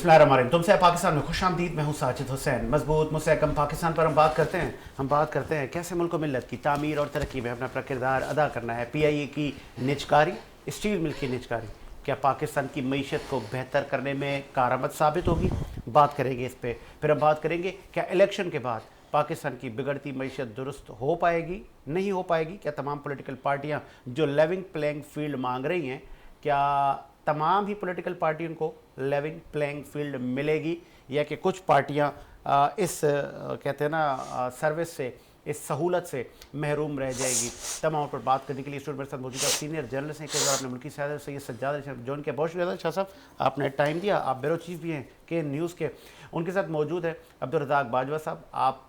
बिस्मिल्लाहिर्रहमानिर्रहीम। तुमसे पाकिस्तान में खुशामदीद। मैं हूँ साजिद हुसैन। मजबूत मुस्तहकम पाकिस्तान पर हम बात करते हैं कैसे मुल्क व मिल्लत की तामीर और तरक्की में अपना किरदार अदा करना है। PIA की निजकारी, स्टील मिल की निजकारी क्या पाकिस्तान की मीशत को बेहतर करने में कारआमद साबित होगी? बात करेंगे इस पर। फिर हम बात करेंगे क्या इलेक्शन के बाद पाकिस्तान की बिगड़ती मीशत दुरुस्त हो पाएगी, नहीं हो पाएगी? क्या तमाम पॉलिटिकल पार्टियां जो लेवलिंग प्लेइंग फील्ड मांग रही हैं, क्या तमाम ही पॉलिटिकल पार्टियों को लेवलिंग प्लेइंग फील्ड मिलेगी, या कि कुछ पार्टियां इस कहते हैं ना सर्विस से, इस सहूलत से महरूम रह जाएगी? तमाम पर बात करने के लिए स्टूडियो मेरे साथ मौजूद है सीनियर जर्नलिस्ट हैं, कई बार आपने मुल्की सैयद सैयद सज्जाद जॉन के बहुत शुक्रिया शाह साहब, आपने टाइम दिया। आप ब्यूरो चीफ भी हैं के न्यूज़ के। उनके साथ मौजूद है अब्दुल रज़ाक बाजवा साहब, आप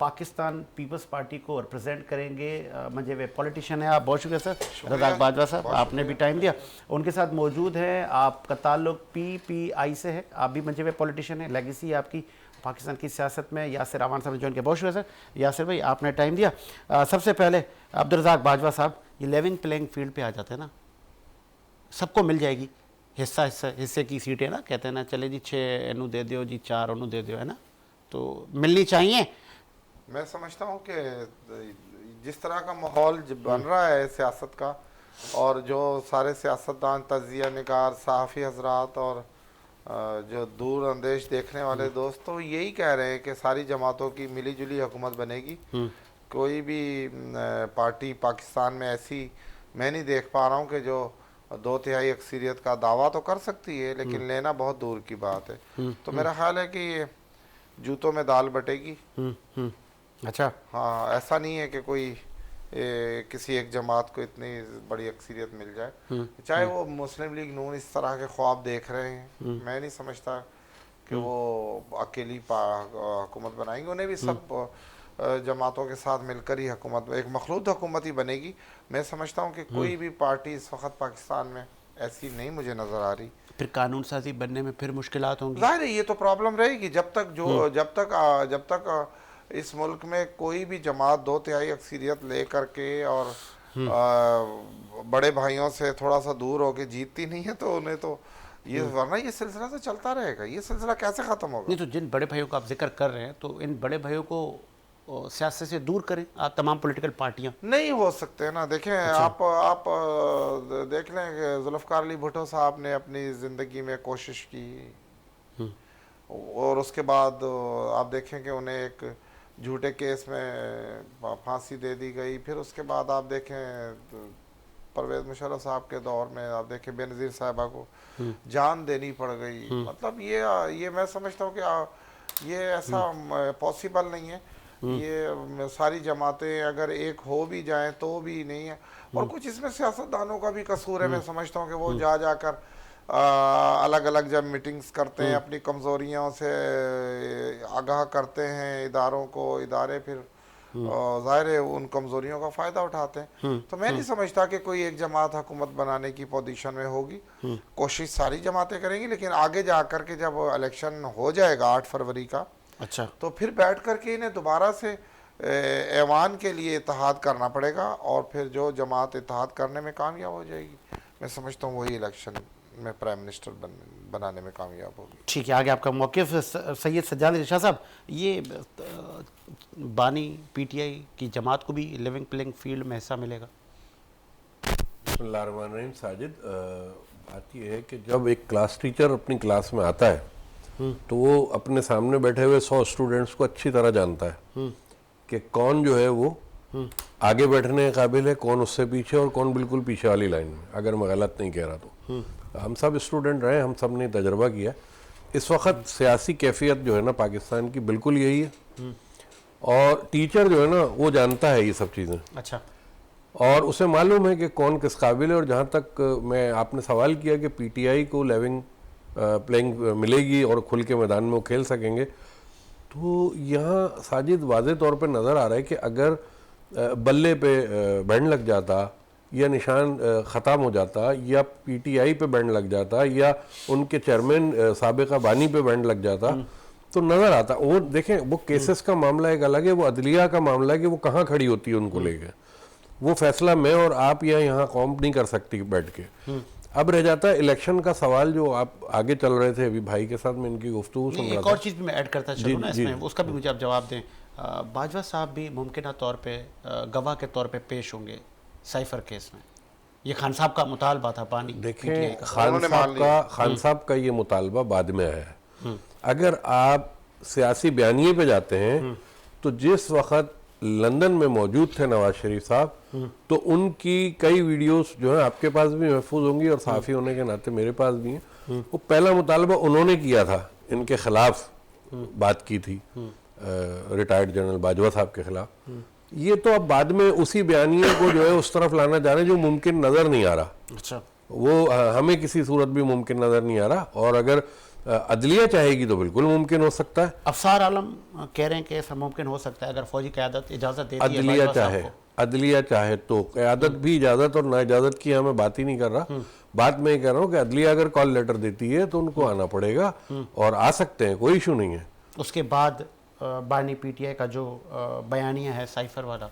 पाकिस्तान पीपल्स पार्टी को रिप्रेजेंट करेंगे, मंजे वे पॉलिटिशियन है आप। बहुत शुक्रिया सर रज़ाक बाजवा साहब, आपने भी टाइम दिया। उनके साथ मौजूद है, आपका ताल्लुक PPI से है, आप भी मंजे वे पॉलिटिशियन है, लेगेसी है आपकी पाकिस्तान की सियासत में। यासिर अमान साहब ने ज्वाइन किया, बहुत शुक्रिया सर यासिर भाई, आपने टाइम दिया। सबसे पहले अब्दुल रज़ाक बाजवा साहब, ये लेवलिंग प्लेइंग फील्ड पे आ जाते हैं ना, सबको मिल जाएगी हिस्से की सीटें ना, कहते हैं ना चले जी 6 इनू दे दो जी, 4 उन्हों दे दो, है ना, तो मिलनी चाहिए। मैं समझता हूँ कि जिस तरह का माहौल बन रहा है सियासत का, और जो सारे सियासतदान, तजिया निगार, सहाफ़ी हजरात और जो दूर अंदेश देखने वाले दोस्त, तो यही कह रहे हैं कि सारी जमातों की मिली जुली हुकूमत बनेगी। कोई भी पार्टी पाकिस्तान में ऐसी मैं नहीं देख पा रहा हूँ कि जो 2/3 अक्सरियत का दावा तो कर सकती है, लेकिन लेना बहुत दूर की बात है। तो मेरा ख्याल है कि ये जूतों में दाल बटेगी। अच्छा, हाँ, ऐसा नहीं है कि कोई किसी एक जमात को इतनी बड़ी अक्सरियत मिल जाए। चाहे वो मुस्लिम लीग नून इस तरह के ख्वाब देख रहे हैं, मैं नहीं समझता कि वो अकेली हुकूमत बनाएंगे। उन्हें भी सब जमातों के साथ मिलकर ही हुकूमत, एक मखलूत हुकूमत ही बनेगी। मैं समझता हूँ कि कोई भी पार्टी इस वक्त पाकिस्तान में ऐसी नहीं मुझे नज़र आ रही। फिर कानून साजी बनने में फिर मुश्किलात होंगी। जाहिर है ये तो प्रॉब्लम रहेगी जब तक इस मुल्क में कोई भी जमात 2/3 अक्सरियत ले करके और बड़े भाइयों से थोड़ा सा दूर होके जीतती नहीं है, तो उन्हें तो ये, वरना ये सिलसिला तो चलता रहेगा। ये सिलसिला कैसे ख़त्म होगा? नहीं, तो जिन बड़े भाइयों का आप जिक्र कर रहे हैं, तो इन बड़े भाइयों को सियासत से दूर करें आप तमाम पॉलिटिकल पार्टियां। नहीं हो सकते ना। देखें, अच्छा। आप देख लें कि जुल्फ़िकार अली भुट्टो साहब ने अपनी ज़िंदगी में कोशिश की, और उसके बाद आप देखें कि उन्हें एक झूठे केस में फांसी दे दी गई। फिर उसके बाद आप देखें परवेज़ मुशर्रफ साहब के दौर में आप देखें बेनज़ीर साहिबा को जान देनी पड़ गई। मतलब ये मैं समझता हूँ कि ये ऐसा पॉसिबल नहीं है। ये सारी जमातें अगर एक हो भी जाएं तो भी नहीं है, और कुछ इसमें सियासतदानों का भी कसूर है। मैं समझता हूँ कि वो जाकर अलग अलग जब मीटिंग्स करते हैं, अपनी कमज़ोरियों से आगाह करते हैं इदारों को, इदारे फिर ज़ाहिर है उन कमज़ोरियों का फ़ायदा उठाते हैं। तो मैं नहीं समझता कि कोई एक जमात हुकूमत बनाने की पोजीशन में होगी। कोशिश सारी जमातें करेंगी, लेकिन आगे जा कर के जब इलेक्शन हो जाएगा 8 फरवरी का, अच्छा, तो फिर बैठ कर के इन्हें दोबारा से ऐवान के लिए इत्तेहाद करना पड़ेगा, और फिर जो जमात इत्तेहाद करने में कामयाब हो जाएगी, मैं समझता हूँ वही इलेक्शन में प्राइम मिनिस्टर बनाने में कामयाब होगी। ठीक है, आगे आपका मौक़िफ़ सैयद सज्जाद अली शाह साहब, ये बानी PTI की जमात को भी लिविंग प्लेइंग फील्ड में हिस्सा मिलेगा? बिस्मिल्लाहिर्रहमानिर्रहीम। साजिद, बात यह है कि जब एक क्लास टीचर अपनी क्लास में आता है तो वो अपने सामने बैठे हुए 100 स्टूडेंट्स को अच्छी तरह जानता है कि कौन जो है वो आगे बैठने के काबिल है, कौन उससे पीछे, और कौन बिल्कुल पीछे वाली लाइन में, अगर मैं गलत नहीं कह रहा तो। हम सब स्टूडेंट रहे, हम सब ने तजर्बा किया। इस वक्त सियासी कैफियत जो है ना पाकिस्तान की बिल्कुल यही है, और टीचर जो है ना वो जानता है ये सब चीज़ें। अच्छा, और उसे मालूम है कि कौन किस काबिल है। और जहाँ तक मैं आपने सवाल किया कि PTI को लेवलिंग प्लेइंग मिलेगी और खुल के मैदान में वो खेल सकेंगे, तो यहाँ साजिद वाज़े तौर पे नज़र आ रहा है कि अगर बल्ले पे बैंड लग जाता, या निशान ख़त्म हो जाता, या PTI पे बैंड लग जाता, या उनके चेयरमैन साबिक़ा बानी पे बैंड लग जाता, तो नज़र आता। वो देखें, वो केसेस का मामला एक अलग है, वो अदलिया का मामला है कि वो कहाँ खड़ी होती है उनको लेकर। वो फैसला मैं और आप या यहाँ कौम नहीं कर सकती बैठ के। अब रह जाता है इलेक्शन का सवाल, जो आप आगे चल रहे थे अभी भाई के साथ में इनकी गुफ्तगू सुन नहीं, रहा एक था। और चीज़ भी मैं ऐड करता चलूँ ना जी, इसमें, जी। उसका भी मुझे आप जवाब दें। बाजवा साहब भी मुमकिन तौर पे गवाह के तौर पे पेश होंगे साइफर केस में। ये खान साहब का मुतालबा था पानी देखें, PTI का। खान साहब का ये मुतालबा बाद में आया है। अगर आप सियासी बयानिए पे जाते हैं तो जिस वक्त लंदन में मौजूद थे नवाज शरीफ साहब, तो उनकी कई वीडियोस जो है आपके पास भी महफूज होंगी और सहाफ़ी होने के नाते मेरे पास भी हैं। वो पहला मुतालबा उन्होंने किया था, इनके खिलाफ बात की थी, रिटायर्ड जनरल बाजवा साहब के खिलाफ। ये तो अब बाद में उसी बयानिए को जो है उस तरफ लाना चाह रहे हैं जो मुमकिन नज़र नहीं आ रहा। अच्छा, वो हमें किसी सूरत भी मुमकिन नज़र नहीं आ रहा, और अगर अदलिया चाहेगी तो बिल्कुल मुमकिन हो सकता है। अफसार आलम कह रहे हैं कि ऐसा मुमकिन हो सकता है अगर फौजी क़यादत इजाज़त देती है अदलिया बाजवा साहब चाहे, को। अदलिया चाहे तो क़यादत भी इजाज़त और ना इजाज़त की मैं बात ही नहीं कर रहा। बात मैं ये कह रहा हूँ कि अदलिया अगर कॉल लेटर देती है तो उनको आना पड़ेगा, और आ सकते हैं, कोई इशू नहीं है। उसके बाद बानी PTI का जो बयानिया है साइफर वाला,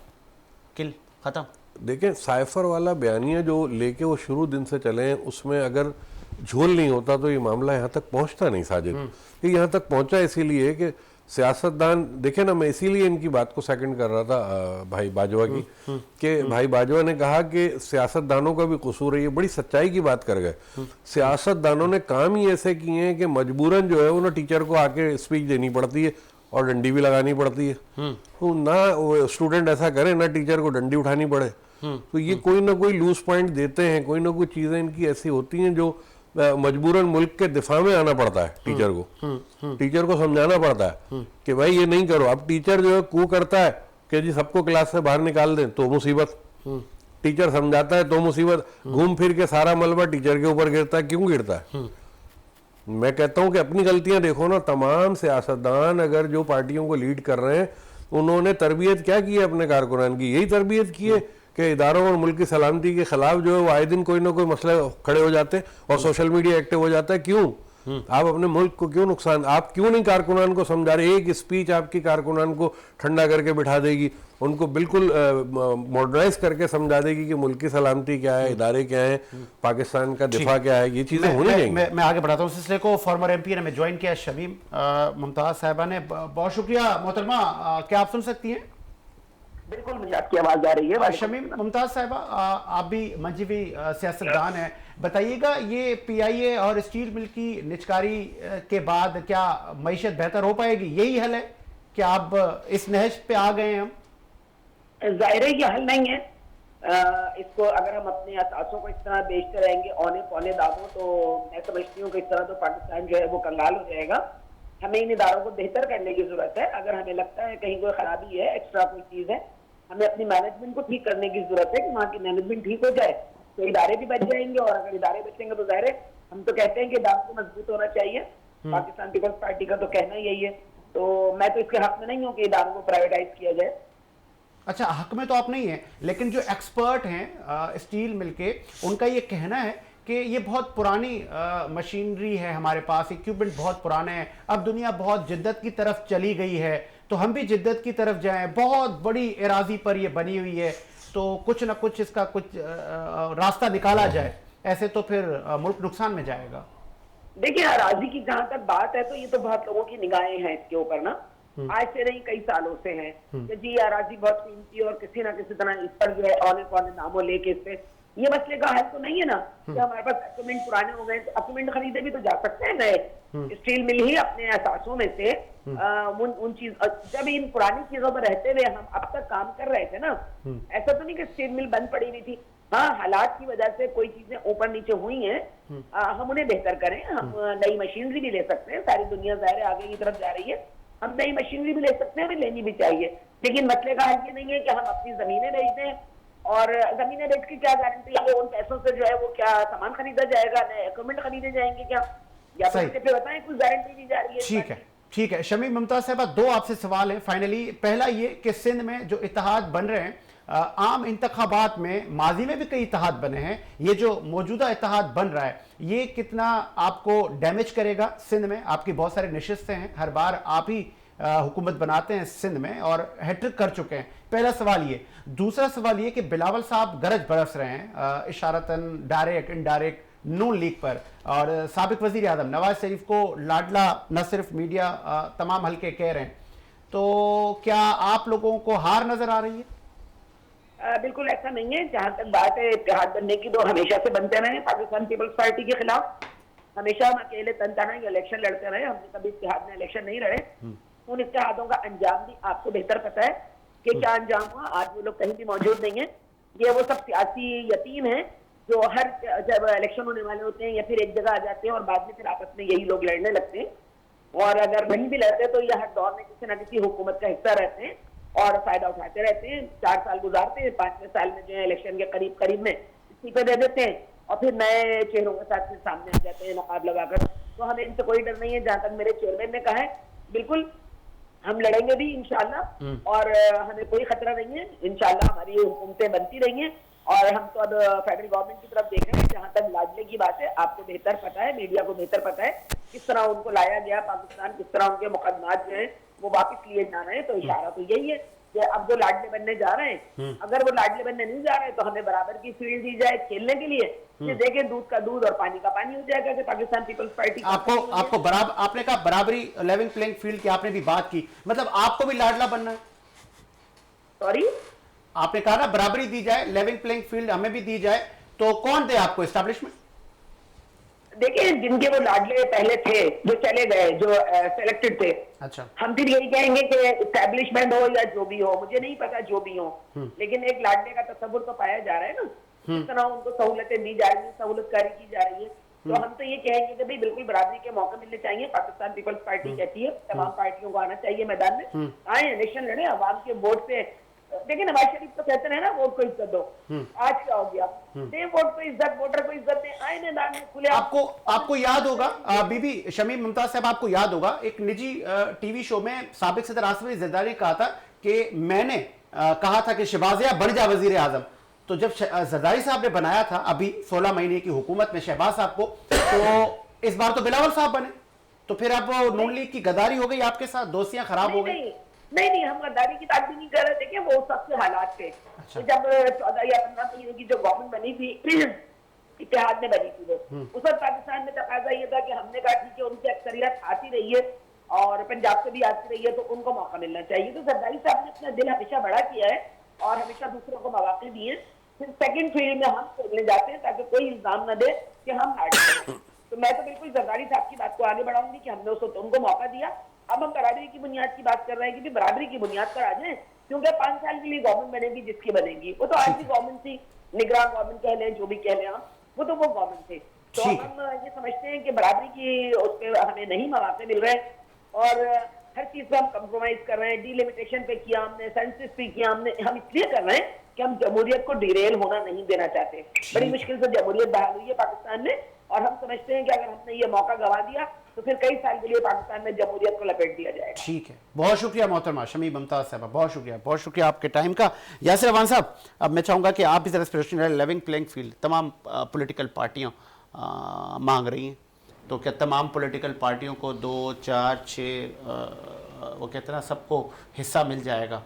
किल ख़त्म। देखें, साइफर वाला बयानिया जो लेके वो शुरू दिन से चले हैं, उसमें अगर झोल नहीं होता तो ये मामला यहाँ तक पहुँचता नहीं साजिद। ये यहाँ तक पहुँचा इसीलिए कि सियासतदान, देखे ना, मैं इसीलिए इनकी बात को सेकंड कर रहा था भाई बाजवा की, कि भाई बाजवा ने कहा कि सियासतदानों का भी कसूर है। ये बड़ी सच्चाई की बात कर गए। सियासतदानों ने काम ही ऐसे किए हैं कि मजबूरन जो है उन्हें टीचर को आके स्पीच देनी पड़ती है और डंडी भी लगानी पड़ती है। तो ना स्टूडेंट ऐसा करे, ना टीचर को डंडी उठानी पड़े। तो ये कोई ना कोई लूज पॉइंट देते हैं, कोई ना कोई चीज़ें इनकी ऐसी होती हैं जो मजबूरन मुल्क के दिफा में आना पड़ता है टीचर को। टीचर को समझाना पड़ता है कि भाई ये नहीं करो। अब टीचर जो है कू करता है कि जी सबको क्लास से बाहर निकाल दें तो मुसीबत, टीचर समझाता है तो मुसीबत। घूम फिर के सारा मलबा टीचर के ऊपर गिरता है। क्यों गिरता है? मैं कहता हूं कि अपनी गलतियां देखो ना। तमाम सियासतदान अगर जो पार्टियों को लीड कर रहे हैं, उन्होंने तरबियत क्या की है अपने कारकुनान की? यही तरबियत की है कि इदारों और मुल्क की सलामती के खिलाफ जो है वो आए दिन कोई ना कोई मसले खड़े हो जाते हैं और सोशल मीडिया एक्टिव हो जाता है। क्यों? आप अपने मुल्क को क्यों नुकसान, आप क्यों नहीं कारकुनान को समझा रहे? एक स्पीच आपकी कारकुनान को ठंडा करके बिठा देगी, उनको बिल्कुल मॉडर्नाइज करके समझा देगी कि मुल्क की सलामती क्या है, इदारे क्या है, पाकिस्तान का दिफा क्या है। ये चीजें होनी चाहिए। मैं आगे बढ़ाता हूँ सिलसिले को। फॉर्मर MP ने हमें ज्वाइन किया शमीम मुमताज साहिबा ने। बहुत शुक्रिया मोहतरमा। क्या आप सुन सकती हैं? बिल्कुल, मुझे आपकी आवाज आ रही है। शमीम मुमताज साहिबा, आप भी मंजवी सियासतदान हैं, बताइएगा ये PIA और स्टील मिल की निचकारी के बाद क्या मईशत बेहतर हो पाएगी? यही हल है कि आप इस नहज पे आ गए हैं? हम जाहिर है ये हल नहीं है। इसको अगर हम अपने असासों को इस तरह बेचते रहेंगे औने पौने दामों, तो मैं समझती हूँ कि इस तरह तो पाकिस्तान जो है वो कंगाल हो जाएगा। हमें इन इदारों को बेहतर करने की जरूरत है। अगर हमें लगता है कहीं कोई खराबी है, एक्स्ट्रा कोई चीज है, हमें अपनी मैनेजमेंट को ठीक करने की जरूरत है कि वहाँ की मैनेजमेंट ठीक हो जाए तो इदारे भी बच जाएंगे। और अगर इदारे बचेंगे तो जाहिर है, हम तो कहते हैं कि इदारों को मजबूत होना चाहिए। पाकिस्तान पीपल्स पार्टी का तो कहना यही है। तो मैं तो इसके हक में नहीं हूँ कि इदारों को प्राइवेटाइज किया जाए। अच्छा, हक में तो आप नहीं है, लेकिन जो एक्सपर्ट हैं स्टील मिल के, उनका ये कहना है कि ये बहुत पुरानी मशीनरी है हमारे पास, इक्विपमेंट बहुत पुराने हैं, अब दुनिया बहुत जिद्दत की तरफ चली गई है, तो हम भी जिद्दत की तरफ जाएं। बहुत बड़ी एराजी पर ये बनी हुई है, तो कुछ ना कुछ इसका कुछ रास्ता निकाला जाए, ऐसे तो फिर मुल्क नुकसान में जाएगा। देखिए, अराजी की जहां तक बात है तो ये तो बहुत लोगों की निगाहें हैं इसके ऊपर ना, आज से नहीं कई सालों से हैं कि जी अराजी बहुत कीमती और किसी ना किसी तरह इस पर जो है औने पौने दामों लेके इस पे, ये मसले का हल तो नहीं है ना कि हमारे पास एक्विपमेंट पुराने हो गए तो एक्विपमेंट खरीदे भी तो जा सकते हैं नए। स्टील मिल ही अपने एहसासों में से उन चीज, जब इन पुरानी चीजों पर रहते हुए हम अब तक काम कर रहे थे ना, ऐसा तो नहीं कि स्टील मिल बंद पड़ी हुई थी। हाँ, हालात की वजह से कोई चीजें ऊपर नीचे हुई हैं, हम उन्हें बेहतर करें। हम नई मशीनरी भी ले सकते हैं, सारी दुनिया ज़ाहिर आगे की तरफ जा रही है, हम नई मशीनरी भी ले सकते हैं, हमें लेनी भी चाहिए। लेकिन मसले का हल ये नहीं है कि हम अपनी जमीनें बेच दें, और जमीनें बेच के क्या गारंटी है कि उन पैसों से जो है वो क्या सामान खरीदा जाएगा, नए इक्विपमेंट खरीदे जाएंगे क्या, या तो मुझे बताएं, कुछ गारंटी दी जा रही है। ठीक है, ठीक है। शमीम मुमताज साहबा, दो आपसे सवाल है फाइनली। पहला ये कि सिंध में जो इत्तेहाद बन रहे हैं, आम इंतखाबात में माजी में भी कई इत्तेहाद बने हैं, ये जो मौजूदा इत्तेहाद बन रहा है ये कितना आपको डैमेज करेगा सिंध में? आपकी बहुत सारी नशिस्तें हैं, हर बार आप ही हुकूमत बनाते हैं सिंध में और हैट्रिक कर चुके हैं। पहला सवाल ये। दूसरा सवाल ये कि बिलावल साहब गरज बरस रहे हैं, इशारतन, डायरेक्ट इनडायरेक्ट, नून लीग पर, और साबिक वजीर आजम नवाज शरीफ को लाडला न सिर्फ मीडिया तमाम हल्के कह रहे हैं, तो क्या आप लोगों को हार नजर आ रही है? बिल्कुल ऐसा नहीं है। जहां तक बात है इत्तेहाद बनने की, तो हमेशा से बनते रहे पाकिस्तान पीपल्स पार्टी के खिलाफ। हमेशा हम अकेले तनतना इलेक्शन लड़ते रहे, हमने कभी इत्तेहाद में इलेक्शन नहीं लड़े। उन इत्तेहादों का अंजाम भी आपको बेहतर पता है कि क्या अंजाम हुआ। आज वो लोग कहीं भी मौजूद नहीं है। ये वो सब सियासी यतीम है जो हर जब इलेक्शन होने वाले होते हैं या फिर एक जगह आ जाते हैं और बाद में फिर आपस में यही लोग लड़ने लगते हैं, और अगर नहीं भी लड़ते तो ये हर दौर में किसी न किसी हुकूमत का हिस्सा रहते हैं और फायदा उठाते रहते हैं। 4 साल गुजारते हैं, 5वें साल में जो है इलेक्शन के करीब करीब में इस्तीफे दे देते हैं और फिर नए चेहरों के साथ फिर सामने आ जाते हैं नकाब लगाकर। तो हमें इनसे कोई डर नहीं है। जहां तक मेरे चेयरमैन ने कहा है, बिल्कुल हम लड़ेंगे भी इंशाल्लाह, और हमें कोई खतरा नहीं है। इंशाल्लाह हमारी हुकूमतें बनती रही हैं, और हम तो अब फेडरल गवर्नमेंट की तरफ देख रहे हैं। जहां तक लाडले की बात है, आपको बेहतर पता है, मीडिया को बेहतर पता है किस तरह उनको लाया गया पाकिस्तान, किस तरह उनके मुकदमात जो है वो वापस लिए जा रहे हैं। तो इशारा तो यही है कि अब जो लाडले बनने जा रहे हैं, अगर वो लाडले बनने नहीं जा रहे हैं तो हमें बराबर की फील्ड दी जाए खेलने के लिए। ये देखें, दूध का दूध और पानी का पानी हो जाएगा कि पाकिस्तान पीपल्स पार्टी आपको बराबर, आपने कहा बराबरी, लेवल प्लेइंग फील्ड की आपने भी बात की, मतलब आपको भी लाडला बनना है? सॉरी, आपने कहा ना बराबरी दी जाए, लेवल प्लेइंग फील्ड हमें भी दी जाए, तो कौन दे आपको एस्टैब्लिशमेंट? देखिए, जिनके वो लाडले पहले थे, जो चले गए, जो सेलेक्टेड थे, अच्छा, हम फिर यही कहेंगे कि एस्टैब्लिशमेंट हो या जो भी हो, मुझे नहीं पता जो भी हो, लेकिन एक लाडले का तस्वुर तो पाया जा रहा है ना, किस तरह उनको सहूलतें दी जा रही है, सहूलतकारी की जा रही है। तो हम तो ये कहेंगे कि भाई बिल्कुल बराबरी के मौके मिलने चाहिए। पाकिस्तान पीपल्स पार्टी कहती है तमाम पार्टियों को आना चाहिए मैदान में, आए इलेक्शन लड़े, अवाम के वोट से। देखिए, नवाज शरीफ तो कहते हैं ना, वोट को इज्जत दो। आज क्या हो गया? दे वोट को इज्जत, वोटर को इज्जत दे, आए मैदान में खुले। आपको याद होगा बीबी शमीम मुमताज साहब, आपको याद होगा एक निजी टीवी शो में साबिक सदर आसिफ अली जरदारी कहा था कि मैंने कहा था कि शहबाजिया बन जा वजीर आजम। तो जब जरदारी साहब ने बनाया था अभी 16 महीने की हुकूमत में शहबाज साहब को, तो इस बार तो बिलावल साहब बने, तो फिर अब नून लीग की गद्दारी हो गई आपके साथ, दोस्तियां खराब हो गई। नहीं, हम गद्दारी की बात भी नहीं कर रहे थे कि वो सबसे हालात थे। अच्छा। जब 14 या 15 महीने की जो गवर्नमेंट बनी थी, इत्तेहाद में बनी थी वो, उस वक्त पाकिस्तान में तकाजा ये था कि हमने कहा ठीक है, उनकी अक्सरियत आती रही है और पंजाब से भी आती रही है, तो उनको मौका मिलना चाहिए। तो जरदारी साहब ने अपना दिल हमेशा बड़ा किया है और हमेशा दूसरों को मौके दिए। फिर सेकंड फील्ड में हम खेलने जाते हैं ताकि कोई इल्जाम न दे कि हम हार। तो मैं तो बिल्कुल जरदारी साहब की बात को आगे बढ़ाऊंगी कि हमने उसको उनको मौका दिया। अब हम बराबरी की बुनियाद की बात कर रहे हैं कि बराबरी की बुनियाद पर आ जाए, क्योंकि 5 साल के लिए गवर्नमेंट बनेगी जिसकी बनेगी। वो तो आज भी गवर्नमेंट थी, निगरान गवर्नमेंट कह लें, जो भी कह लें हम, वो तो वो गवर्नमेंट थे। तो हम ये समझते हैं कि बराबरी की उस पर हमें नहीं मौके मिल रहे और हर चीज पे हम कंप्रोमाइज कर रहे हैं। डिलिमिटेशन पे किया हमने, सेंसस पे किया हमने। हम इसलिए कर रहे हैं कि हम जमहूरियत को डिरेल होना नहीं देना चाहते। बड़ी मुश्किल से जमहूरियत बहाल हुई है पाकिस्तान में, और हम समझते हैं कि अगर हमने ये मौका गंवा दिया तो फिर कई साल के लिए पाकिस्तान में जमहूरियत को लपेट दिया जाएगा। ठीक है, बहुत शुक्रिया मोहतरमा शमीम मुमताज साहब, बहुत शुक्रिया आपके टाइम का। यासिर अवान साहब, अब मैं चाहूँगा कि आप भी ज़रा रोशनी डालें। लेवल प्लेइंग फील्ड तमाम पॉलिटिकल पार्टियाँ मांग रही हैं, तो क्या तमाम पॉलिटिकल पार्टियों को 2, 4, 6 वो कहते हैं ना, सबको हिस्सा मिल जाएगा?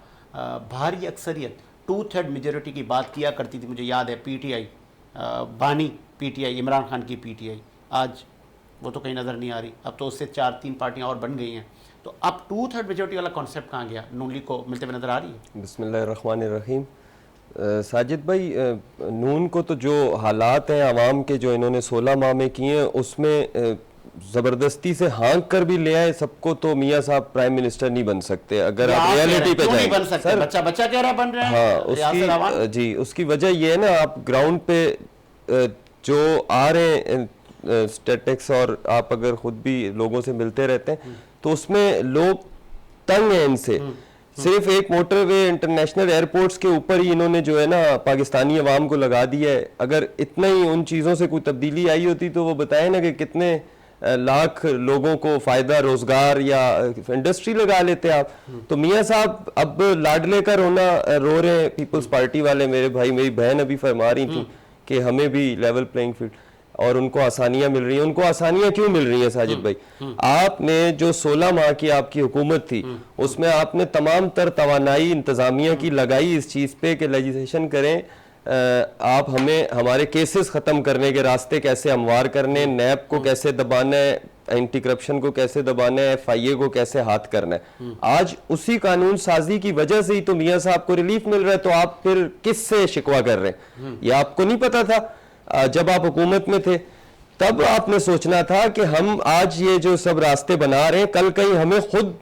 भारी अक्सरियत 2/3 मेजोरिटी की बात किया करती थी, मुझे याद है PTI, बानी PTI, इमरान खान की PTI, आज वो तो कहीं नज़र नहीं आ रही। अब तो उससे 4-3 पार्टियां और बन गई हैं। तो अब 2/3 मेजोरिटी वाला कॉन्सेप्ट कहाँ गया? नून लीग को मिलते हुए नज़र आ रही है? बिस्मिल्लाहिर्रहमानिर्रहीम। साजिद भाई, नून को तो जो हालात हैं आवाम के, जो इन्होंने 16 माह में किए हैं, उसमें ज़बरदस्ती से हाँक कर भी ले आए सबको, तो मियाँ साहब प्राइम मिनिस्टर नहीं बन सकते। अगर आप रियलिटी पे जाएं, बन सकते, बच्चा कह रहा है बन रहे हैं। हाँ, उसकी वजह ये है ना, आप ग्राउंड पे जो आ रहे हैं स्टैटिक्स, और आप अगर खुद भी लोगों से मिलते रहते हैं तो उसमें लोग तंग हैं इनसे। सिर्फ एक मोटरवे इंटरनेशनल एयरपोर्ट्स के ऊपर ही इन्होंने जो है ना पाकिस्तानी अवाम को लगा दिया है। अगर इतना ही उन चीज़ों से कोई तब्दीली आई होती तो वो बताए ना कि कितने लाख लोगों को फ़ायदा, रोज़गार या इंडस्ट्री लगा लेते आप। तो मियाँ साहब अब लाडले का रो रहे हैं पीपल्स पार्टी वाले। मेरे भाई, मेरी बहन अभी फरमा रही थी कि हमें भी लेवल प्लेइंग फील्ड और उनको आसानियां मिल रही हैं। उनको आसानियां क्यों मिल रही हैं साजिद भाई? आपने जो 16 माह की आपकी हुकूमत थी, उसमें आपने तमाम तर तवानाई इंतजामिया की लगाई इस चीज़ पे कि लेजिस्लेशन करें, आप हमें हमारे केसेस ख़त्म करने के रास्ते कैसे हमवार करने, नैब को कैसे दबाना है, एंटी करप्शन को कैसे दबाना है, FIA को कैसे हाथ करना है। आज उसी कानून साजी की वजह से ही तो मियां साहब को रिलीफ मिल रहा है, तो आप फिर किससे शिकवा कर रहे हैं? ये आपको नहीं पता था जब आप हुकूमत में थे? तब आपने सोचना था कि हम आज ये जो सब रास्ते बना रहे हैं, कल कहीं हमें खुद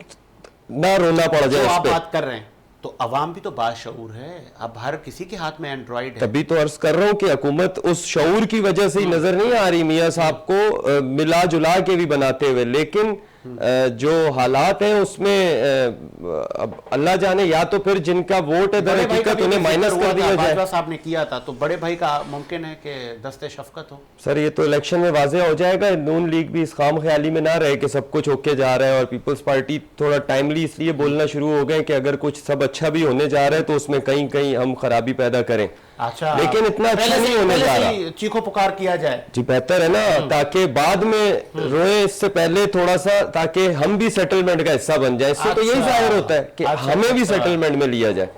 ना रोना पड़ जाए। जो इस आप पे बात कर रहे हैं तो अवाम भी तो बाशऊर है, अब हर किसी के हाथ में एंड्रॉइड है। तभी तो अर्ज कर रहा हूं कि हुकूमत उस शऊर की वजह से ही नजर नहीं आ रही मियां साहब को मिला जुला के भी बनाते हुए, लेकिन जो हालात हैं उसमें अब अल्लाह जाने, या तो फिर जिनका वोट है दर हकीकत उन्हें माइनस कर दिया जाए। बाजवा साहब ने किया था तो बड़े भाई का मुमकिन है कि दस्ते शफकत हो। सर ये तो इलेक्शन में वाज़ेह हो जाएगा। नून लीग भी इस खाम ख्याली में ना रहे कि सब कुछ होके जा रहा है, और पीपल्स पार्टी थोड़ा टाइमली इसलिए बोलना शुरू हो गए कि अगर कुछ सब अच्छा भी होने जा रहा है तो उसमें कहीं कहीं हम खराबी पैदा करें। अच्छा, लेकिन इतना अच्छा नहीं होने जा रहा। चीखो पुकार किया जाए जी बेहतर है ना, ताकि बाद में रोए इससे पहले थोड़ा सा, ताकि हम भी सेटलमेंट का हिस्सा बन जाए। इससे तो यही जाहिर होता है कि हमें भी सेटलमेंट में लिया जाए।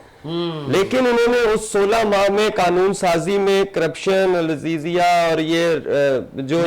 लेकिन उन्होंने उस 16 माह में कानून साजी में करप्शन, लजीजिया और ये जो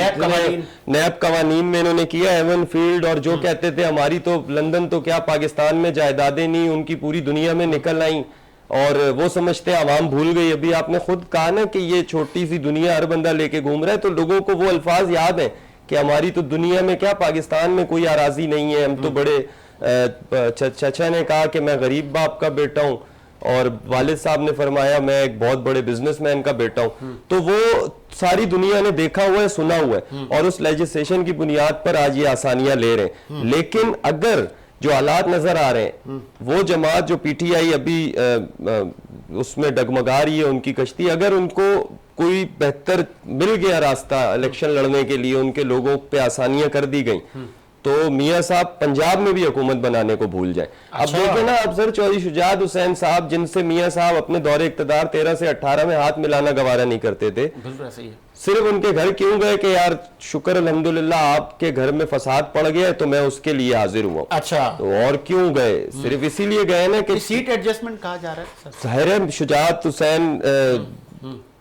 नैब कवानीन में इन्होंने किया, एवन फील्ड, और जो कहते थे हमारी तो लंदन तो क्या पाकिस्तान में जायदादें नहीं, उनकी पूरी दुनिया में निकल आई, और वो समझते हैं आवाम भूल गई। अभी आपने खुद कहा ना कि ये छोटी सी दुनिया हर बंदा लेके घूम रहा है, तो लोगों को वो अल्फाज याद है कि हमारी तो दुनिया में क्या, पाकिस्तान में कोई आराजी नहीं है, हम तो बड़े चचा ने कहा कि मैं गरीब बाप का बेटा हूँ, और वालिद साहब ने फरमाया मैं एक बहुत बड़े बिजनेसमैन का बेटा हूँ। तो वो सारी दुनिया ने देखा हुआ है, सुना हुआ है, और उस लेजिस्लेशन की बुनियाद पर आज ये आसानियां ले रहे हैं। लेकिन अगर जो हालात नजर आ रहे हैं, वो जमात जो PTI अभी उसमें डगमगा रही है, उनकी कश्ती, अगर उनको कोई बेहतर मिल गया रास्ता इलेक्शन लड़ने के लिए, उनके लोगों पे आसानियां कर दी गई, तो मियां साहब पंजाब में भी हुकूमत बनाने को भूल जाए। अब देखें ना अफसर चौधरी शुजात हुसैन साहब, जिनसे मियां साहब अपने दौरे इक़्तिदार 13 से 18 में हाथ मिलाना गवारा नहीं करते थे, बिल्कुल ऐसा ही है। सिर्फ उनके घर क्यों गए कि यार शुक्र अल्हम्दुलिल्लाह आपके घर में फसाद पड़ गया तो मैं उसके लिए हाजिर हुआ। अच्छा, तो और क्यों गए? सिर्फ इसीलिए गए ना कि सीट एडजस्टमेंट कहा जा रहा है सर। ज़ाहिर है शुजात हुसैन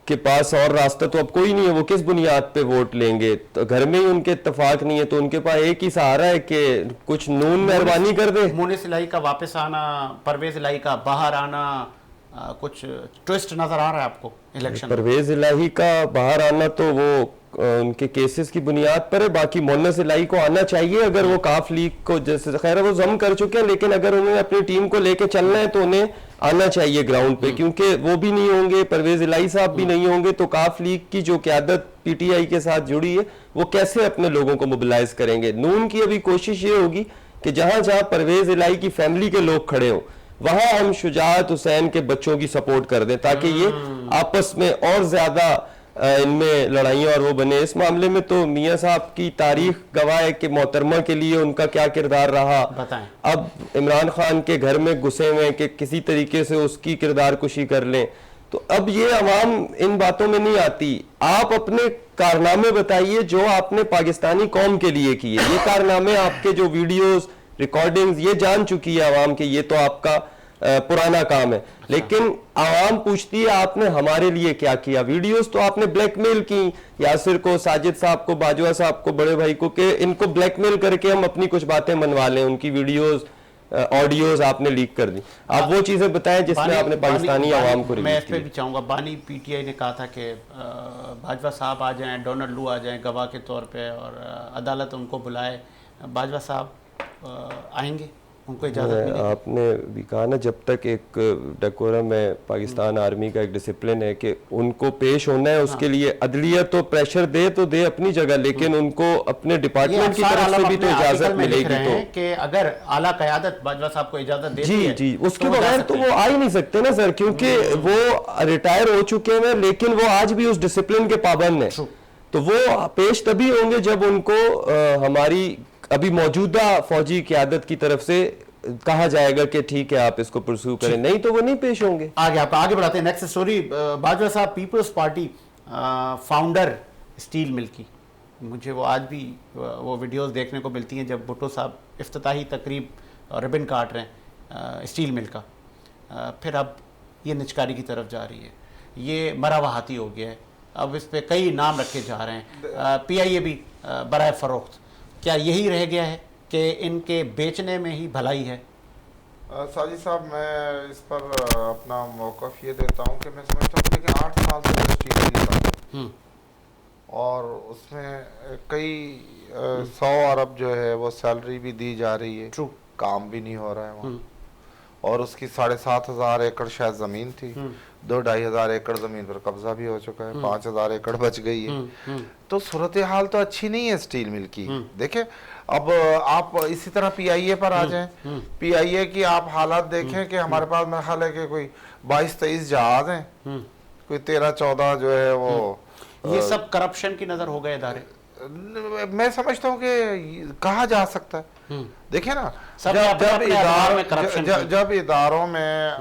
के पास और रास्ता तो अब कोई नहीं है, वो किस बुनियाद पे वोट लेंगे? तो घर में ही उनके इत्तेफाक नहीं है, तो उनके पास एक ही सहारा है कि कुछ नून मेहरबानी कर दे। मोनिस इलाही का वापस आना, परवेज इलाही का बाहर आना, कुछ ट्विस्ट नजर आ रहा है आपको इलेक्शन? परवेज इलाही का बाहर आना तो वो उनके केसेस की बुनियाद पर है, बाकी मोनिस इलाही को आना चाहिए। अगर वो काफ लीग को, जैसे खैर वो जम कर चुके हैं, लेकिन अगर उन्हें अपनी टीम को लेके चलना है तो उन्हें आना चाहिए ग्राउंड पे, क्योंकि वो भी नहीं होंगे, परवेज इलाही साहब भी नहीं होंगे, तो काफ लीग की जो क़यादत PTI के साथ जुड़ी है वो कैसे अपने लोगों को मोबिलाइज करेंगे? नून की अभी कोशिश ये होगी कि जहां जहां परवेज इलाही की फैमिली के लोग खड़े हों, वहां हम शुजात हुसैन के बच्चों की सपोर्ट कर दें, ताकि ये आपस में और ज्यादा इनमें लड़ाइयाँ और वो बने। इस मामले में तो मियां साहब की तारीख गवाह है कि मोहतरमा के लिए उनका क्या किरदार रहा। बताएं। अब इमरान खान के घर में घुसे हुए कि किसी तरीके से उसकी किरदार कुशी कर लें, तो अब ये अवाम इन बातों में नहीं आती। आप अपने कारनामे बताइए जो आपने पाकिस्तानी कौम के लिए किए। ये कारनामे आपके जो वीडियोस, रिकॉर्डिंग्स, ये जान चुकी है आवाम के ये तो आपका पुराना काम है, लेकिन आवाम पूछती है आपने हमारे लिए क्या किया। वीडियोस तो आपने ब्लैकमेल की, यासिर को, साजिद साहब को, बाजवा साहब को, बड़े भाई को, कि इनको ब्लैकमेल करके हम अपनी कुछ बातें मनवा लें। उनकी वीडियोस, ऑडियोज आपने लीक कर दी। आप वो चीजें बताएं जिसमें आपने पाकिस्तानी आवाम को मैं इस पे भी चाहूंगा। बानी PTI ने कहा था कि बाजवा साहब आ जाएं, डोनाल्ड लू आ जाएं गवाह के तौर पे, और अदालत उनको बुलाए। बाजवा साहब आएंगे, उनको इजाजत मिलेगी? आपने भी कहा ना, जब तक एक डेकोरम है, पाकिस्तान आर्मी का एक डिसिप्लिन है कि उनको पेश होना है, उसके लिए अदलिया तो प्रेशर दे तो दे अपनी जगह, लेकिन उनको अपने डिपार्टमेंट की तरफ से भी तो इजाजत मिलेगी। तो कि अगर आला क़यादत बाजवा साहब को इजाजत देती जी है, जी उसके बगैर तो वो आ ही नहीं सकते ना सर, क्योंकि वो रिटायर हो चुके हैं, लेकिन वो आज भी उस डिसिप्लिन के पाबंद हैं। तो वो पेश तभी होंगे जब उनको हमारी अभी मौजूदा फौजी क़यादत की तरफ से कहा जाएगा कि ठीक है आप इसको परस्यू करें, नहीं तो वो नहीं पेश होंगे। आगे बढ़ाते हैं। नेक्स्ट स्टोरी, बाजवा साहब peoples party founder steel mill की। मुझे वो आज भी वो वीडियोस देखने को मिलती हैं जब भुट्टो साहब इफ्तिताही तकरीब रिबन काट रहे हैं स्टील मिल का। फिर अब ये निचकारी की तरफ जा रही है। ये मरावा हाथी हो गया है, अब इस पे कई नाम रखे जा रहे हैं, PIA भी बराए फरोख्त, क्या यही रह गया है कि इनके बेचने में ही भलाई है? साजिद साहब, मैं इस पर अपना मौक़िफ़ ये देता हूँ कि मैं समझता हूँ कि 8 साल से स्टील मिल और उसमें कई 100 अरब जो है वो सैलरी भी दी जा रही है, ट्रू, काम भी नहीं हो रहा है वहाँ, और उसकी 7,500 एकड़ शायद ज़मीन थी, 2-2,500 एकड़ ज़मीन पर कब्जा भी हो चुका है, 5,000 एकड़ बच गई है। तो सूरत हाल तो अच्छी नहीं है स्टील मिल की। देखिए, अब आप इसी तरह PIA पर आ जाएं, PIA की आप हालात देखें कि हमारे पास मेरा ख्याल है कि कोई 22-23 जहाज हैं, कोई 13-14 जो है वो ये सब करप्शन की नज़र हो गए इदारे। मैं समझता हूँ कि कहा जा सकता है। देखिए ना, जब इदारों में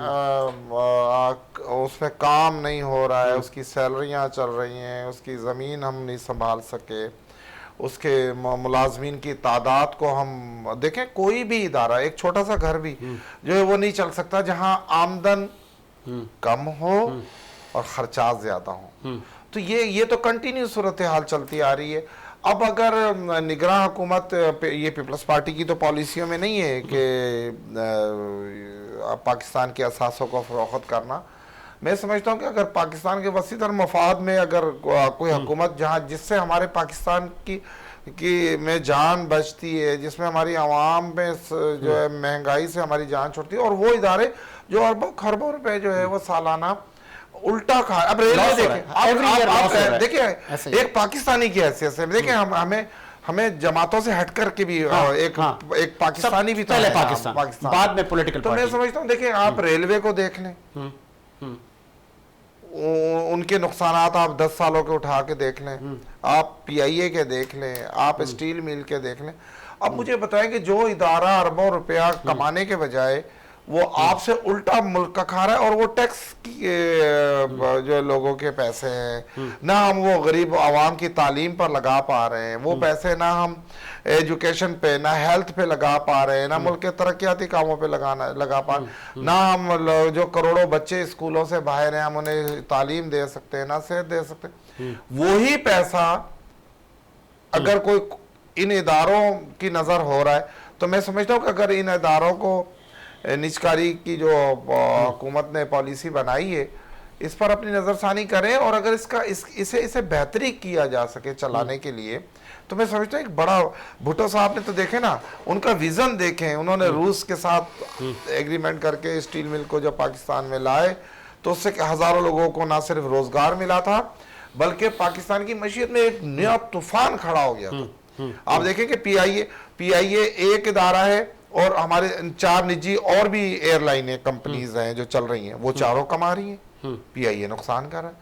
उसमें काम नहीं हो रहा है, उसकी सैलरियाँ चल रही हैं, उसकी ज़मीन हम नहीं संभाल सके, उसके मुलाजमीन की तादाद को हम देखें, कोई भी इदारा, एक छोटा सा घर भी जो है वो नहीं चल सकता जहाँ आमदन कम हो और खर्चा ज़्यादा हो। तो ये तो कंटिन्यू सूरत हाल चलती आ रही है। अब अगर निगरान हुकूमत, ये पीपल्स पार्टी की तो पॉलिसियों में नहीं है कि पाकिस्तान के असासों को फरोख्त करना। मैं समझता हूँ कि अगर पाकिस्तान के वसीतर मफाद में अगर कोई हुकूमत जहाँ जिससे हमारे पाकिस्तान की में जान बचती है, जिसमें हमारी आवाम में जो है महंगाई से हमारी जान छूटती है, और वो इदारे जो अरबों खरबों रुपए जो है वो सालाना उल्टा खा। अब रेलवे देखें, देखिए एक पाकिस्तानी की हैसियत से देखिए, हमें जमातों से हट कर के भी एक पाकिस्तानी भी पहले पाकिस्तान बाद में पॉलिटिकल तो मैं समझता हूँ, देखिए आप रेलवे को देख लें, उनके नुकसानात आप 10 सालों के उठा के देख लें, आप PIA के देख लें, आप स्टील मिल के देख लें। अब मुझे बताएं कि जो इदारा अरबों रुपया कमाने के बजाय वो आपसे उल्टा मुल्क का खा रहा है, और वो टैक्स जो लोगों के पैसे हैं ना हम वो गरीब आवाम की तालीम पर लगा पा रहे हैं, वो पैसे ना हम एजुकेशन पे, ना हेल्थ पे लगा पा रहे हैं, ना मुल्क के तरक्याती कामों पे लगा पा रहे हैं, ना हम जो करोड़ों बच्चे स्कूलों से बाहर हैं हम उन्हें तालीम दे सकते हैं, ना सेहत दे सकते हैं। वही पैसा अगर कोई इन इदारों की नज़र हो रहा है, तो मैं समझता हूँ कि अगर इन इदारों को निजकारी की जो हुकूमत ने पॉलिसी बनाई है, इस पर अपनी नज़रसानी करें, और अगर इसे बेहतरी किया जा सके चलाने के लिए, तो मैं समझता हूँ एक बड़ा, भुट्टो साहब ने तो देखे ना, उनका विज़न देखें, उन्होंने रूस के साथ एग्रीमेंट करके स्टील मिल को जब पाकिस्तान में लाए तो उससे हज़ारों लोगों को ना सिर्फ रोज़गार मिला था, बल्कि पाकिस्तान की मईशत में एक नया तूफान खड़ा हो गया था। आप देखें कि PIA एक इदारा है, और हमारे 4 निजी और भी एयरलाइनें कंपनीज हैं जो चल रही हैं, वो चारों कमा रही हैं, PIA नुकसान कर रहा है।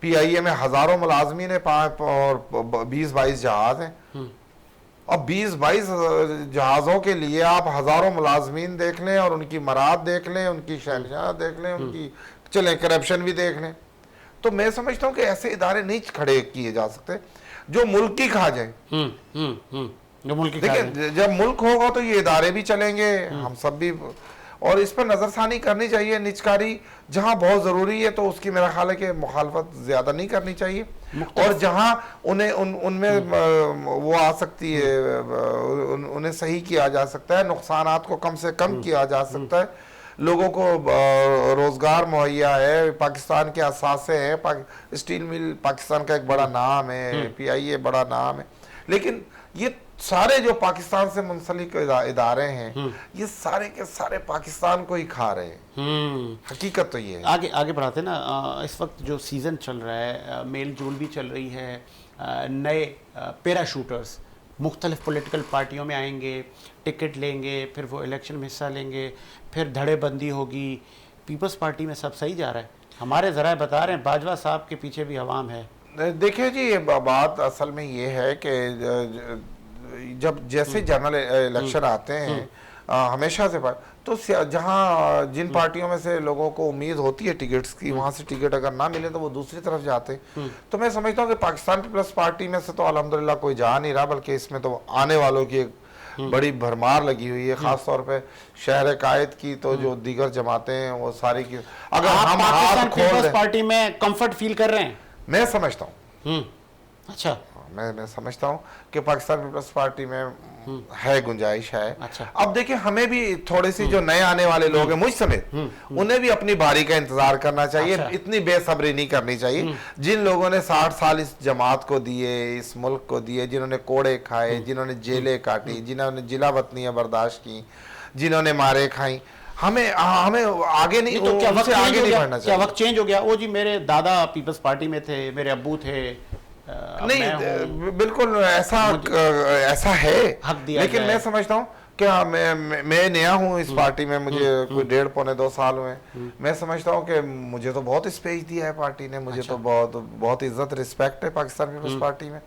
PIA में हजारों मुलाजमीन है, और 20-22 जहाज हैं। अब 20-22 जहाज़ों के लिए आप हजारों मुलाजमीन देख लें, और उनकी मराद देख लें, उनकी शहनशाह देख लें, उनकी चलें करप्शन भी देख लें, तो मैं समझता हूँ कि ऐसे इदारे नहीं खड़े किए जा सकते जो मुल्क की खा जाए। देखिए, जब मुल्क होगा तो ये इदारे भी चलेंगे, हम सब भी, और इस पर नज़रसानी करनी चाहिए। निजकारी जहाँ बहुत ज़रूरी है तो उसकी मेरा ख्याल है कि मुखालफत ज़्यादा नहीं करनी चाहिए, और जहाँ उनमें वो आ सकती है, उन्हें सही किया जा सकता है, नुकसानात को कम से कम किया जा सकता है, लोगों को रोज़गार मुहैया है, पाकिस्तान के असासे हैं, स्टील मिल पाकिस्तान का एक बड़ा नाम है, PIA बड़ा नाम है, लेकिन ये सारे जो पाकिस्तान से मुंसलिक इदारे हैं, ये सारे के सारे पाकिस्तान को ही खा रहे हैं। हकीकत तो ये है। आगे बढ़ाते ना, इस वक्त जो सीज़न चल रहा है, मेल जोल भी चल रही है, नए पैराशूटर्स मुख्तलिफ पॉलिटिकल पार्टियों में आएंगे, टिकट लेंगे, फिर वो इलेक्शन में हिस्सा लेंगे, फिर धड़ेबंदी होगी। पीपल्स पार्टी में सब सही जा रहा है? हमारे ज़रा बता रहे हैं बाजवा साहब के पीछे भी अवाम है। देखिए जी, ये बात असल में ये है कि जब जैसे जनरल इलेक्शन आते हैं हमेशा से, तो जहाँ जिन पार्टियों में से लोगों को उम्मीद होती है टिकट्स की, वहाँ से टिकट अगर ना मिले तो वो दूसरी तरफ जाते। तो मैं समझता हूँ कि पाकिस्तान पीपल्स पार्टी में से तो अल्हम्दुलिल्लाह कोई जा नहीं रहा, बल्कि इसमें तो आने वालों की बड़ी भरमार लगी हुई है, खास तौर पे शहर कायद की, तो जो दीगर जमातें हैं वो सारी की, अगर आप हम पाकिस्तान हाथ खोल पीपल्स दें, पार्टी में कंफर्ट फील कर रहे हैं? मैं समझता हूँ, अच्छा, मैं समझता हूँ कि पाकिस्तान पीपल्स पार्टी में है, गुंजाइश है। अच्छा। अब देखिए, हमें भी थोड़ी सी जो नए आने वाले लोग हैं, मुझ समेत, उन्हें भी अपनी बारी का इंतजार करना चाहिए। अच्छा। इतनी बेसब्री नहीं करनी चाहिए। जिन लोगों ने 60 साल इस जमात को दिए, इस मुल्क को दिए, जिन्होंने कोड़े खाए, जिन्होंने जेलें काटी, जिन्होंने जिला वतनियां बर्दाश्त की, जिन्होंने मारे खाई, हमें आगे नहीं, तो क्या वक्त उनसे चेंज आगे हो नहीं गया? बढ़ना क्या चाहिए। वक्त चेंज हो गया? ओ जी, मेरे दादा पीपल्स पार्टी में थे, मेरे अब्बू थे, अब मैं हूँ। नहीं, बिल्कुल ऐसा है, हक दिया लेकिन जाए। मैं समझता हूँ कि हाँ, मैं नया हूँ इस पार्टी में, मुझे कोई 1.5 पौने 2 साल हुए। मैं समझता हूँ कि मुझे तो बहुत स्पेस दिया है पार्टी ने, मुझे तो बहुत इज्जत रिस्पेक्ट है पाकिस्तान पीपल्स पार्टी में।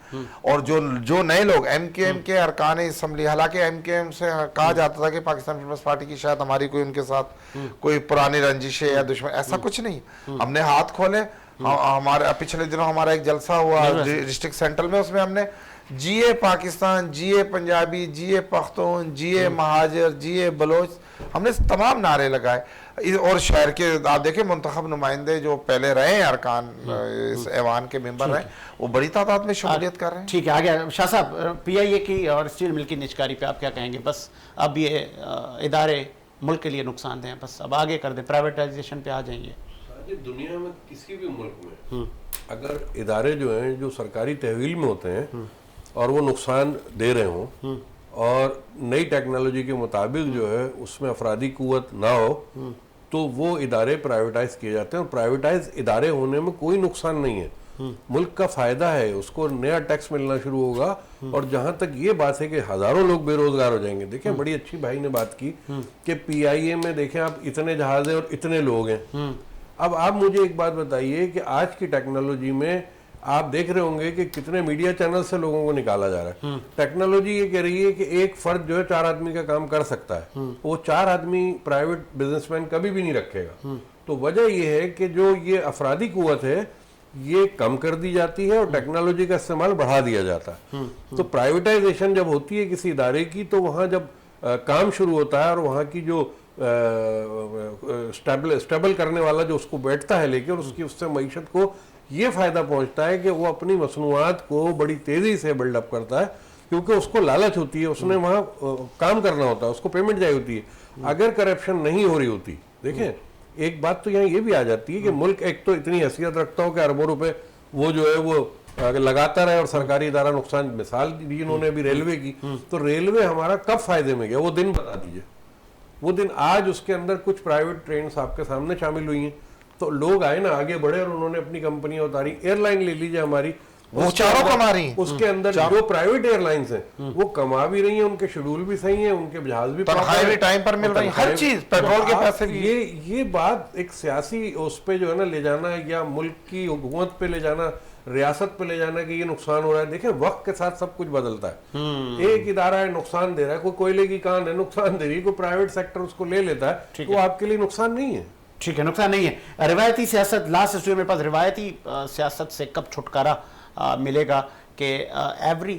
और जो नए लोग एमकेएम के अरकान असम्बली, हालांकि एमकेएम से कहा जाता था कि पाकिस्तान पीपल्स पार्टी की शायद हमारी कोई उनके साथ कोई पुरानी रंजिश है या दुश्मन, ऐसा कुछ नहीं। हमने हाथ खोले। हमारे पिछले दिनों हमारा एक जलसा हुआ डिस्ट्रिक्ट सेंट्रल में, उसमें हमने जिए पाकिस्तान, जिए पंजाबी, जिए पख्तून, जिए महाजर, जिए बलोच, हमने तमाम नारे लगाए। और शहर के आप देखें मुंतखब नुमाइंदे जो पहले रहे हैं अरकान इस ऐवान के मेंबर रहे, वो बड़ी तादाद में शमूलियत कर रहे हैं। ठीक है, आ गया शाह साहब। पीआईए की और स्टील मिल की निजकारी पे आप क्या कहेंगे? बस अब ये इदारे मुल्क के लिए नुकसानदेह हैं, बस अब आगे कर दें, प्राइवेटाइजेशन पे आ जाएंगे। दुनिया में किसी भी मुल्क में अगर इदारे जो हैं जो सरकारी तहवील में होते हैं और वो नुकसान दे रहे हों और नई टेक्नोलॉजी के मुताबिक जो है उसमें अफरादी कुव्वत ना हो, तो वो इदारे प्राइवेटाइज किए जाते हैं। और प्राइवेटाइज इदारे होने में कोई नुकसान नहीं है, मुल्क का फायदा है, उसको नया टैक्स मिलना शुरू होगा। और जहां तक ये बात है कि हजारों लोग बेरोजगार हो जाएंगे, देखें बड़ी अच्छी भाई ने बात की कि पीआईए में देखें आप इतने जहाज हैं और इतने लोग हैं। अब आप मुझे एक बात बताइए कि आज की टेक्नोलॉजी में आप देख रहे होंगे कि कितने मीडिया चैनल से लोगों को निकाला जा रहा है। टेक्नोलॉजी ये कह रही है कि एक फर्द जो है 4 आदमी का काम कर सकता है, वो 4 आदमी प्राइवेट बिजनेसमैन कभी भी नहीं रखेगा। तो वजह ये है कि जो ये अफरादी कुव्वत है ये कम कर दी जाती है और टेक्नोलॉजी का इस्तेमाल बढ़ा दिया जाता है। तो प्राइवेटाइजेशन जब होती है किसी इदारे की, तो वहाँ जब काम शुरू होता है और वहाँ की जो स्टेबल करने वाला जो उसको बैठता है लेके, और उससे मईशत को ये फायदा पहुंचता है कि वो अपनी मसनूआत को बड़ी तेजी से बिल्डअप करता है, क्योंकि उसको लालच होती है, उसने वहाँ काम करना होता है, उसको पेमेंट चाहिए होती है। अगर करप्शन नहीं हो रही होती, देखें एक बात तो यहाँ ये भी आ जाती है कि मुल्क एक तो इतनी हैसियत रखता हो कि अरबों रुपए वो जो है वो लगाता रहे और सरकारी इदारा नुकसान, मिसाल दी इन्होंने अभी रेलवे की, तो रेलवे हमारा कब फायदे में गया वो दिन बता दीजिए। वो दिन आज उसके अंदर कुछ प्राइवेट ट्रेन आपके सामने शामिल हुई हैं, तो लोग आए ना, आगे बढ़े और उन्होंने अपनी कंपनियां उतारी। एयरलाइन ले लीजिए हमारी, वो चारों कमा रही हैं। उसके अंदर जो प्राइवेट एयरलाइंस हैं वो कमा भी रही हैं, उनके शेड्यूल भी सही है, उनके जहाज भी तनख्वाहें भी टाइम पर मिल रही हैं, हर चीज, पेट्रोल के पैसे भी। ये बात एक सियासी उस पे जो है ना ले जाना, या मुल्क की हुकूमत पे ले जाना, रियासत पे ले जाना कि ये नुकसान हो रहा है। देखें वक्त के साथ सब कुछ बदलता है। एक इदारा है नुकसान दे रहा है, कोई कोयले की कान है नुकसान दे रही है, कोई प्राइवेट सेक्टर उसको ले लेता है, तो आपके लिए नुकसान नहीं है। ठीक है, नुकसान नहीं है। रिवायती सियासत, लास्ट स्टूडियो मेरे पास, रिवायती सियासत से कब छुटकारा मिलेगा? कि एवरी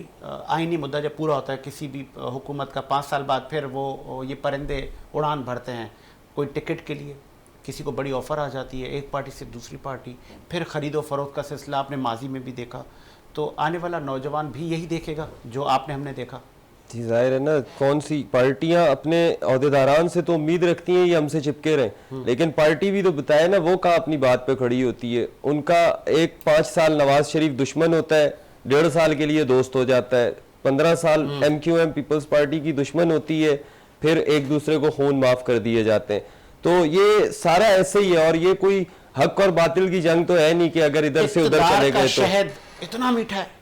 आइनी मुद्दा जब पूरा होता है किसी भी हुकूमत का, 5 साल बाद फिर वो ये परिंदे उड़ान भरते हैं, कोई टिकट के लिए किसी को बड़ी ऑफ़र आ जाती है, एक पार्टी से दूसरी पार्टी, फिर ख़रीदो फरोख्त का सिलसिला आपने माजी में भी देखा, तो आने वाला नौजवान भी यही देखेगा जो हमने देखा। जी जाहिर है ना, कौन सी पार्टियां अपने अहदेदारान से तो उम्मीद रखती हैं ये हमसे चिपके रहें, लेकिन पार्टी भी तो बताए ना वो कहाँ अपनी बात पे खड़ी होती है। उनका एक 5 साल नवाज शरीफ दुश्मन होता है, 1.5 साल के लिए दोस्त हो जाता है, 15 साल MQM पीपल्स पार्टी की दुश्मन होती है, फिर एक दूसरे को खून माफ कर दिए जाते हैं। तो ये सारा ऐसे ही है, और ये कोई हक और बातिल की जंग तो है नहीं कि अगर इधर से उधर चले गए तो। शहद इतना मीठा है,